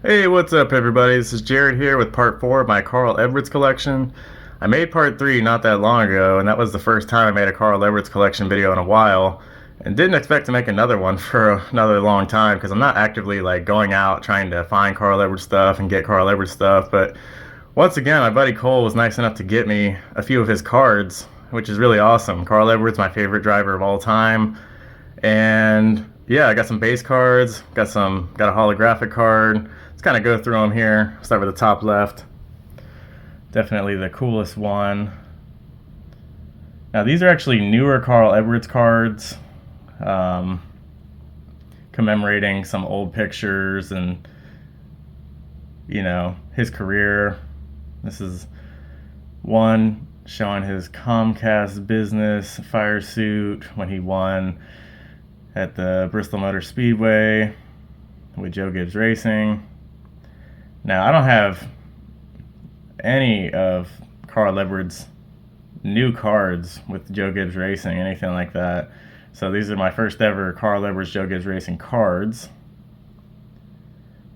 Hey, what's up, everybody? This is Jared here with part 4 of my Carl Edwards collection. I made part 3 not that long ago, and that was the first time I made a Carl Edwards collection video in a while, and didn't expect to make another one for another long time because I'm not actively going out trying to find Carl Edwards stuff and get Carl Edwards stuff. But once again, my buddy Cole was nice enough to get me a few of his cards, which is really awesome. Carl Edwards, my favorite driver of all time, and yeah, I got some base cards, got a holographic card. Let's kind of go through them here. Start with the top left. Definitely the coolest one. Now these are actually newer Carl Edwards cards, um, commemorating some old pictures and his career. This is one showing his Comcast business fire suit when he won at the Bristol Motor Speedway with Joe Gibbs Racing. Now, I don't have any of Carl Edwards' new cards with Joe Gibbs Racing, anything like that. So these are my first ever Carl Edwards Joe Gibbs Racing cards.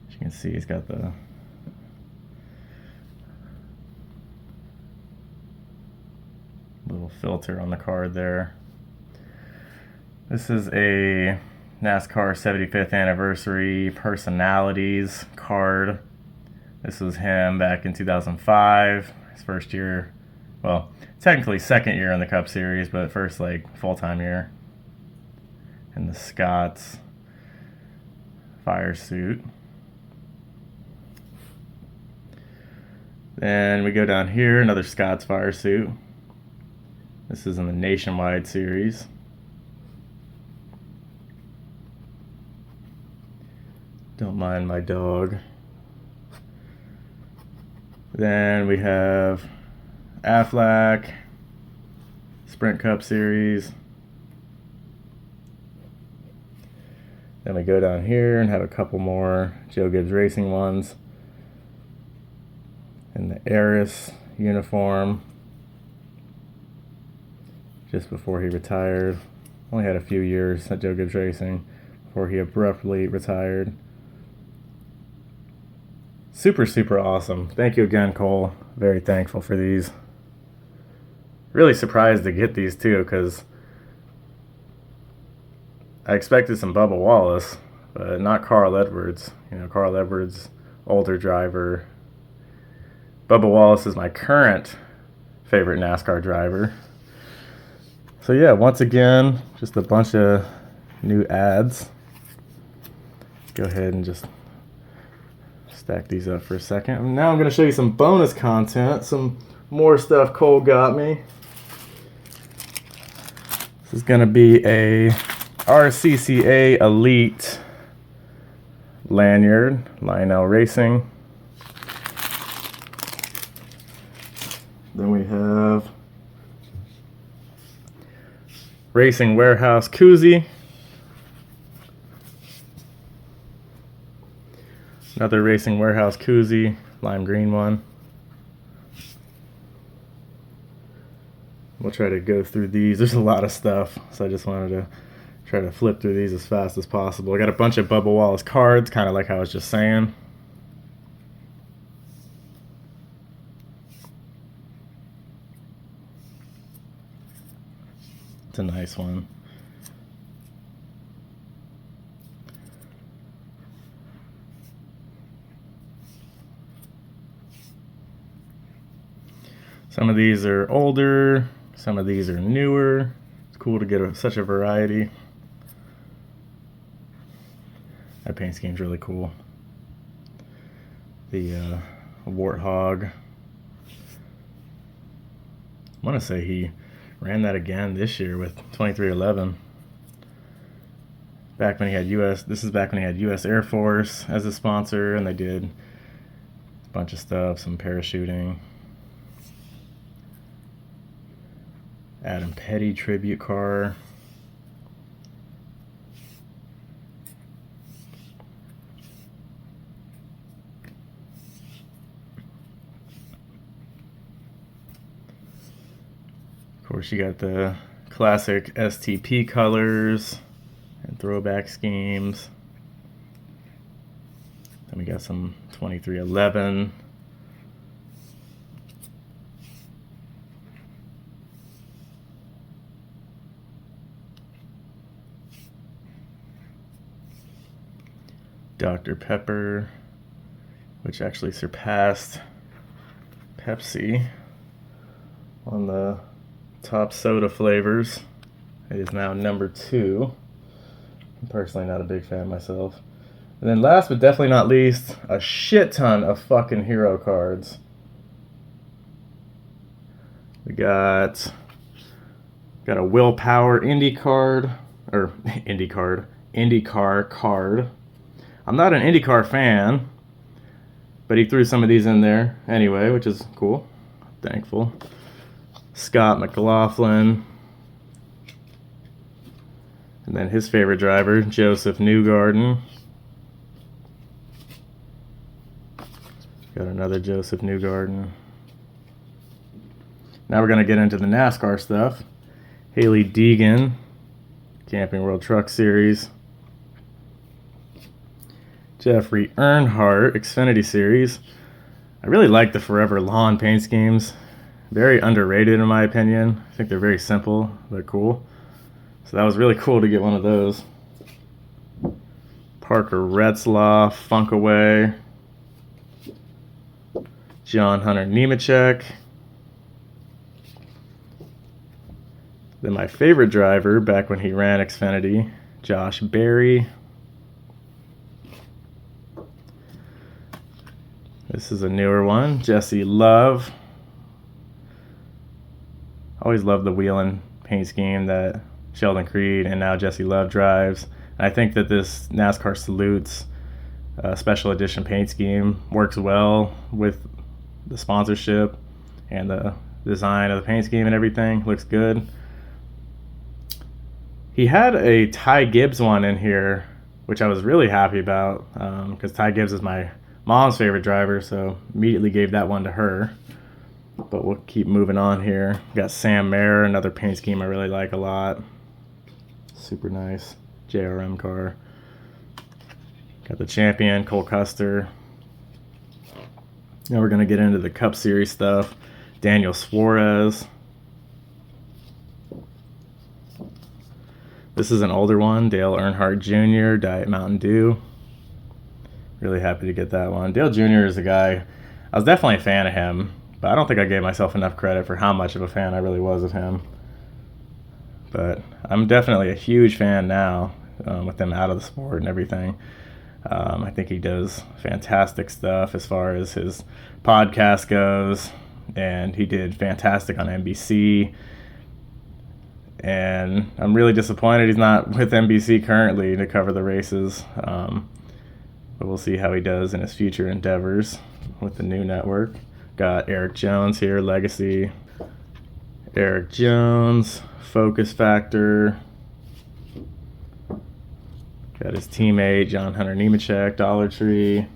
As you can see, he's got the little filter on the card there. This is a NASCAR 75th anniversary personalities card. This was him back in 2005, his first year, well, technically second year in the Cup Series, but first full-time year in the Scott's fire suit. Then we go down here, another Scott's fire suit. This is in the Nationwide Series. Don't mind my dog. Then we have Aflac, Sprint Cup Series. Then we go down here and have a couple more Joe Gibbs Racing ones. In the Eris uniform, just before he retired. Only had a few years at Joe Gibbs Racing before he abruptly retired. Super, super awesome. Thank you again, Cole. Very thankful for these. Really surprised to get these too, because I expected some Bubba Wallace, but not Carl Edwards. Carl Edwards, older driver. Bubba Wallace is my current favorite NASCAR driver. So yeah, once again, just a bunch of new ads. Go ahead and just stack these up for a second. And now I'm going to show you some bonus content, some more stuff Cole got me. This is going to be a RCCA Elite lanyard, Lionel Racing. Then we have Racing Warehouse koozie. Another Racing Warehouse koozie, lime green one. We'll try to go through these. There's a lot of stuff, so I just wanted to try to flip through these as fast as possible. I got a bunch of Bubba Wallace cards, kind of like I was just saying. It's a nice one. Some of these are older, some of these are newer. It's cool to get such a variety. That paint scheme's really cool. The Warthog. I want to say he ran that again this year with 2311. Back when he had this is back when he had US Air Force as a sponsor, and they did a bunch of stuff, some parachuting. Adam Petty tribute car. Of course, you got the classic STP colors and throwback schemes. Then we got some 2311. Dr. Pepper, which actually surpassed Pepsi on the top soda flavors. It is now number 2. I'm personally not a big fan myself. And then last but definitely not least, a shit ton of fucking hero cards. We got a Willpower IndyCar card. I'm not an IndyCar fan, but he threw some of these in there anyway, which is cool. Thankful. Scott McLaughlin. And then his favorite driver, Joseph Newgarden. Got another Joseph Newgarden. Now we're going to get into the NASCAR stuff. Hailie Deegan, Camping World Truck Series. Jeffrey Earnhardt, Xfinity Series. I really like the Forever Lawn paint schemes. Very underrated in my opinion. I think they're very simple, but cool. So that was really cool to get one of those. Parker Retzlaff, Funkaway. John Hunter Nemechek. Then my favorite driver, back when he ran Xfinity, Josh Berry. This is a newer one, Jesse Love. Always loved the wheel paint scheme that Sheldon Creed and now Jesse Love drives. And I think that this NASCAR Salutes special edition paint scheme works well with the sponsorship and the design of the paint scheme and everything. Looks good. He had a Ty Gibbs one in here, which I was really happy about because Ty Gibbs is my mom's favorite driver, so immediately gave that one to her. But we'll keep moving on here. Got Sam Mayer, another paint scheme I really like a lot. Super nice JRM car. Got the champion, Cole Custer. Now we're going to get into the Cup Series stuff. Daniel Suarez. This is an older one, Dale Earnhardt Jr., Diet Mountain Dew. Really happy to get that one. Dale Jr. is a guy, I was definitely a fan of him, but I don't think I gave myself enough credit for how much of a fan I really was of him. But I'm definitely a huge fan now with him out of the sport and everything. I think he does fantastic stuff as far as his podcast goes, and he did fantastic on NBC. And I'm really disappointed he's not with NBC currently to cover the races. But we'll see how he does in his future endeavors with the new network. Got Eric Jones here, Legacy. Eric Jones, Focus Factor. Got his teammate, John Hunter Nemechek, Dollar Tree.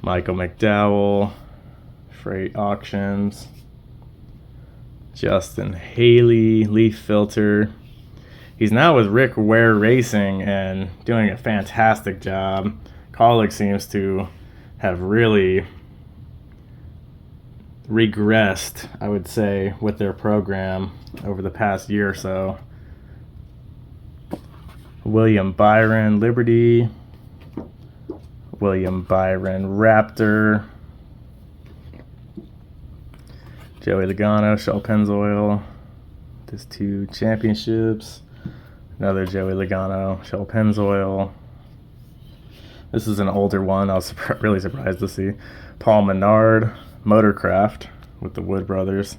Michael McDowell, Freight Auctions. Justin Haley, Leaf Filter. He's now with Rick Ware Racing and doing a fantastic job. Kaulig seems to have really regressed, I would say, with their program over the past year or so. William Byron, Liberty. William Byron, Raptor. Joey Logano, Shell Pennzoil. There's 2 championships. Another Joey Logano, Shell Pennzoil. This is an older one I was really surprised to see. Paul Menard, Motorcraft with the Wood Brothers.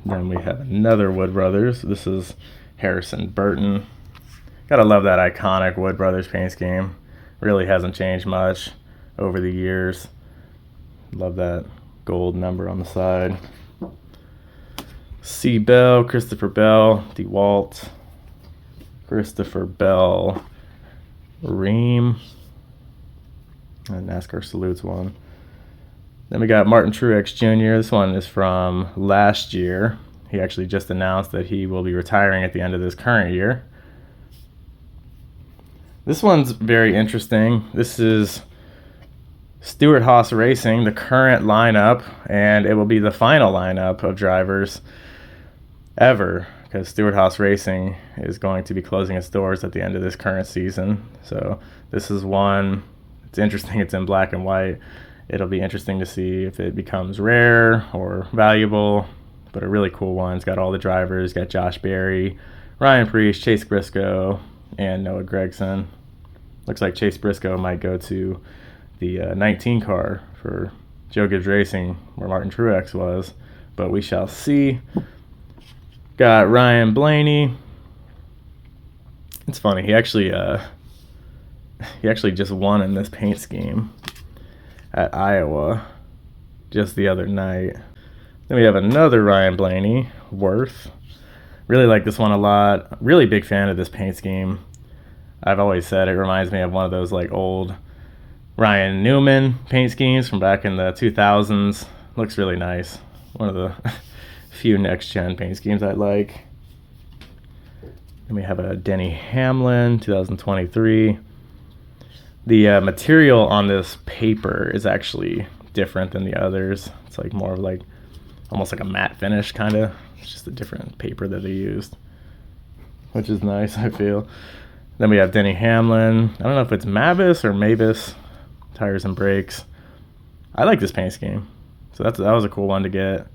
Then we have another Wood Brothers. This is Harrison Burton. Gotta love that iconic Wood Brothers paint scheme. Really hasn't changed much over the years. Love that gold number on the side. C. Bell, Christopher Bell, DeWalt, Christopher Bell, Ream, and NASCAR Salutes one. Then we got Martin Truex Jr. This one is from last year. He actually just announced that he will be retiring at the end of this current year. This one's very interesting. This is Stewart-Haas Racing, the current lineup, and it will be the final lineup of drivers ever, because Stewart-Haas Racing is going to be closing its doors at the end of this current season. So this is one. It's interesting. It's in black and white. It'll be interesting to see if it becomes rare or valuable, but a really cool one. It's got all the drivers. Got Josh Berry, Ryan Preece, Chase Briscoe, and Noah Gragson. Looks like Chase Briscoe might go to the 19 car for Joe Gibbs Racing, where Martin Truex was, but we shall see. Got Ryan Blaney. It's funny, he actually just won in this paint scheme at Iowa just the other night. Then we have another Ryan Blaney, Worth. Really like this one a lot. Really big fan of this paint scheme. I've always said it reminds me of one of those like old Ryan Newman paint schemes from back in the 2000s. Looks really nice. One of the few next-gen paint schemes I like. Then we have a Denny Hamlin, 2023. The material on this paper is actually different than the others. It's like more of like almost like a matte finish kind of. It's just a different paper that they used, which is nice, I feel. Then we have Denny Hamlin. I don't know if it's Mavis or Mavis. Tires and brakes. I like this paint scheme. So that was a cool one to get.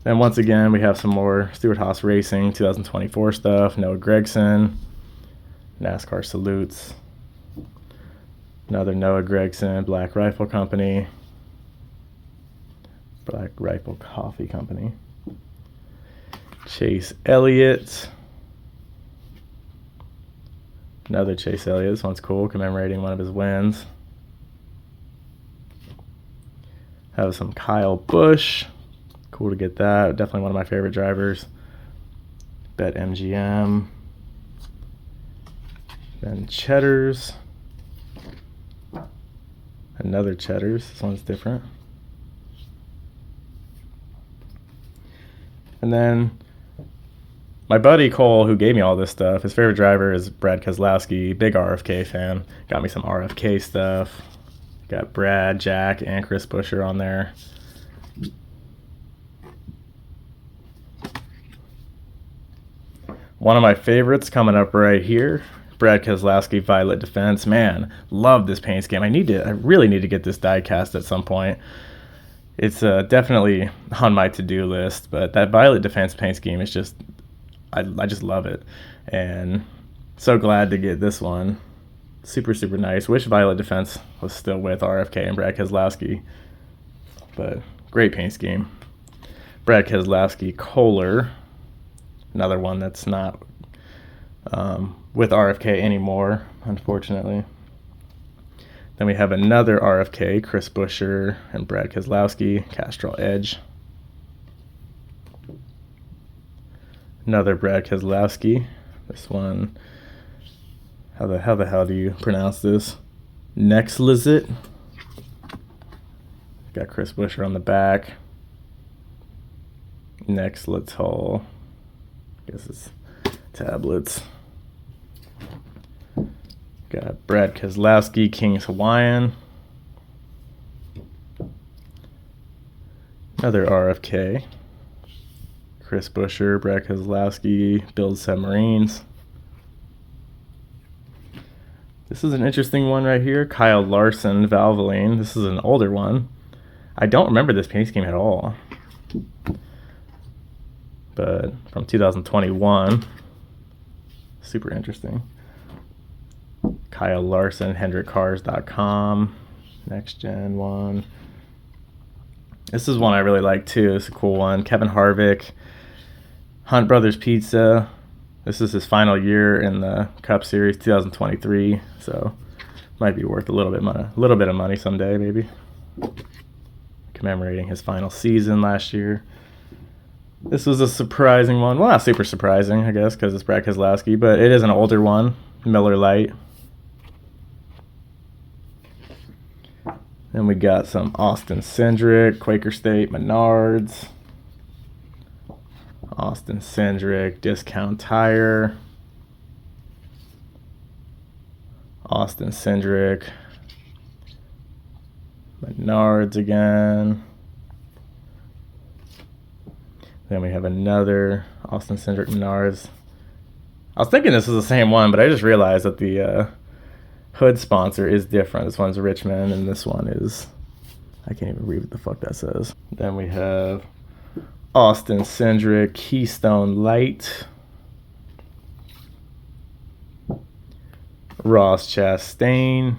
Then once again, we have some more Stewart-Haas Racing 2024 stuff. Noah Gragson. NASCAR Salutes. Another Noah Gragson, Black Rifle Company. Black Rifle Coffee Company. Chase Elliott. Another Chase Elliott. This one's cool, commemorating one of his wins. Have some Kyle Busch. Cool to get that. Definitely one of my favorite drivers. Bet MGM. Then Cheddar's. Another Cheddar's. This one's different. And then my buddy Cole, who gave me all this stuff, his favorite driver is Brad Keselowski, big RFK fan. Got me some RFK stuff. Got Brad, Jack, and Chris Buescher on there. One of my favorites coming up right here, Brad Keselowski Violet Defense. Man, love this paint scheme. I really need to get this die cast at some point. It's definitely on my to-do list, but that Violet Defense paint scheme is just, I just love it. And so glad to get this one. Super, super nice. Wish Violet Defense was still with RFK and Brad Keselowski, but great paint scheme. Brad Keselowski Kohler, another one that's not with RFK anymore, unfortunately. Then we have another RFK, Chris Buescher and Brad Keselowski, Castrol Edge. Another Brad Keselowski. This one, how the hell do you pronounce this? Nexlizit. Got Chris Buescher on the back. Nexlitol. I guess it's tablets. Got Brad Keselowski, King's Hawaiian. Another RFK. Chris Buescher, Brad Keselowski, Build Submarines. This is an interesting one right here. Kyle Larson, Valvoline. This is an older one. I don't remember this paint scheme at all, but from 2021. Super interesting. Kyle Larson, HendrickCars.com. Next gen one. This is one I really like too. It's a cool one. Kevin Harvick, Hunt Brothers Pizza. This is his final year in the Cup Series 2023, so might be worth a little bit of money someday, maybe. Commemorating his final season last year. This was a surprising one. Well, not super surprising, I guess, because it's Brad Keselowski, but it is an older one. Miller Lite. Then we got some Austin Cindric, Quaker State, Menards. Austin Cindric, Discount Tire. Austin Cindric, Menards again. Then we have another Austin Cindric Menards. I was thinking this was the same one, but I just realized that the hood sponsor is different. This one's Richmond, and this one is, I can't even read what the fuck that says. Then we have Austin Cindric Keystone Light, Ross Chastain,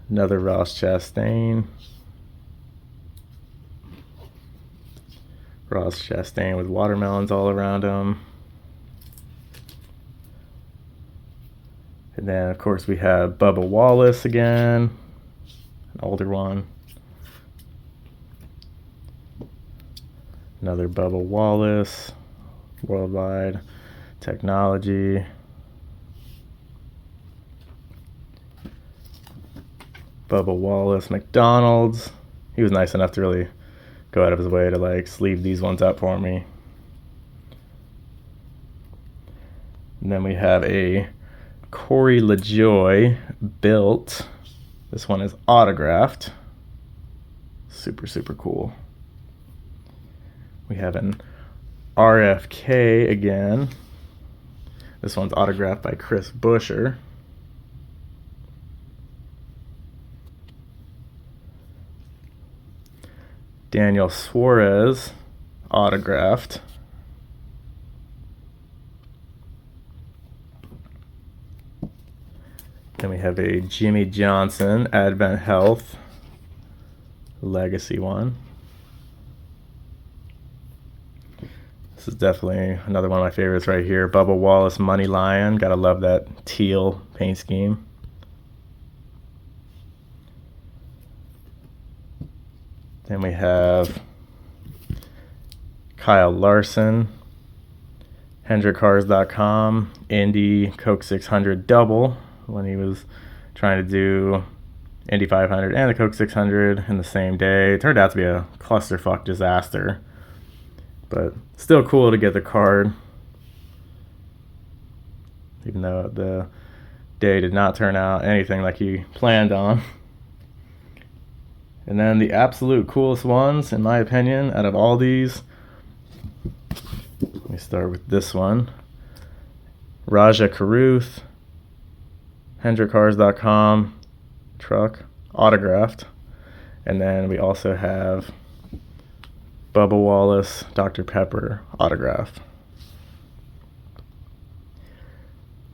another Ross Chastain, Ross Chastain with watermelons all around him. And then, of course, we have Bubba Wallace again, an older one. Another Bubba Wallace, Worldwide Technology. Bubba Wallace, McDonald's. He was nice enough to really go out of his way to like sleeve these ones up for me. And then we have a Corey LaJoie built. This one is autographed. Super, super cool. We have an RFK again. This one's autographed by Chris Buescher. Daniel Suarez, autographed. Then we have a Jimmy Johnson, Advent Health, legacy one. This is definitely another one of my favorites right here. Bubba Wallace, Money Lion. Gotta love that teal paint scheme. Then we have Kyle Larson, HendrickCars.com, Indy Coke 600 double when he was trying to do Indy 500 and the Coke 600 in the same day. It turned out to be a clusterfuck disaster, but still cool to get the card, even though the day did not turn out anything like he planned on. And then the absolute coolest ones, in my opinion, out of all these, let me start with this one. Raja Caruth, HendrickCars.com, truck, autographed. And then we also have Bubba Wallace, Dr. Pepper, autographed.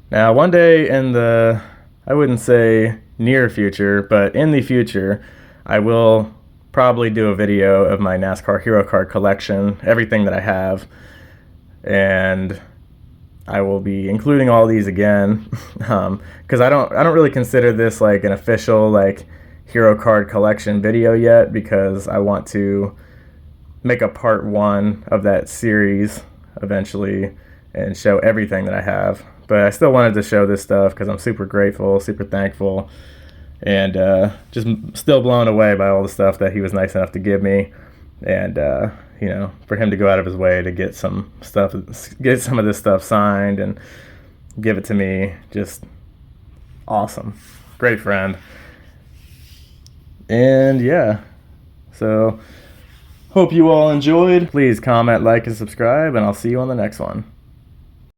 Now, one day in the, I wouldn't say near future, but in the future, I will probably do a video of my NASCAR Hero Card collection, everything that I have, and I will be including all these again, because I don't really consider this like an official like Hero Card collection video yet, because I want to make a part 1 of that series eventually and show everything that I have. But I still wanted to show this stuff because I'm super grateful, super thankful, and just still blown away by all the stuff that he was nice enough to give me. And you know, for him to go out of his way to get some stuff, get some of this stuff signed and give it to me, just awesome. Great friend. And yeah, so hope you all enjoyed. Please comment, like, and subscribe, and I'll see you on the next one.